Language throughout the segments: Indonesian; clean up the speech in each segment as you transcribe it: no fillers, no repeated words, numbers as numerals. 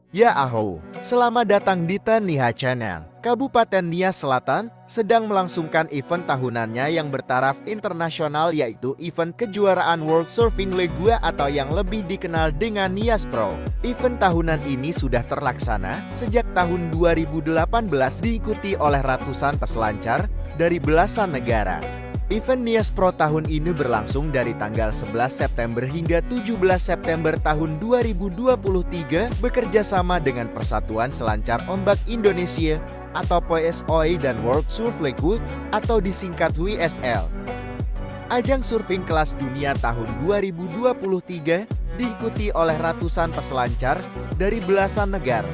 Ya ahou, selamat datang di Taniha Channel. Kabupaten Nias Selatan sedang melangsungkan event tahunannya yang bertaraf internasional, yaitu event kejuaraan World Surfing League atau yang lebih dikenal dengan Nias Pro. Event tahunan ini sudah terlaksana sejak tahun 2018, diikuti oleh ratusan peselancar dari belasan negara. Event Nias Pro tahun ini berlangsung dari tanggal 11 September hingga 17 September tahun 2023 bekerja sama dengan Persatuan Selancar Ombak Indonesia atau PSOI dan World Surf League atau disingkat WSL. Ajang surfing kelas dunia tahun 2023 diikuti oleh ratusan peselancar dari belasan negara,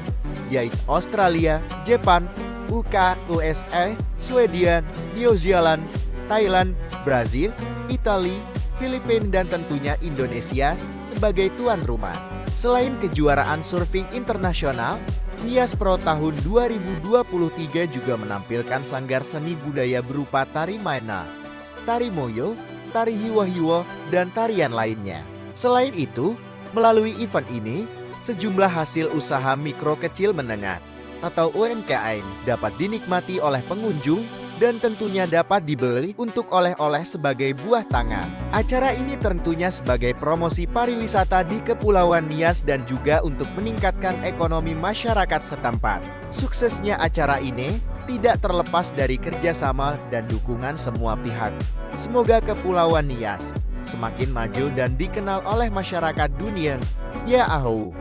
yaitu Australia, Jepang, UK, USA, Swedia, New Zealand, Thailand, Brazil, Italia, Filipina, dan tentunya Indonesia sebagai tuan rumah. Selain kejuaraan surfing internasional, Nias Pro tahun 2023 juga menampilkan sanggar seni budaya berupa tari maena, tari moyo, tari hiwo-hiwo, dan tarian lainnya. Selain itu, melalui event ini, sejumlah hasil usaha mikro kecil menengah atau UMKM dapat dinikmati oleh pengunjung dan tentunya dapat dibeli untuk oleh-oleh sebagai buah tangan. Acara ini tentunya sebagai promosi pariwisata di Kepulauan Nias dan juga untuk meningkatkan ekonomi masyarakat setempat. Suksesnya acara ini tidak terlepas dari kerjasama dan dukungan semua pihak. Semoga Kepulauan Nias semakin maju dan dikenal oleh masyarakat dunia. Ya ahou.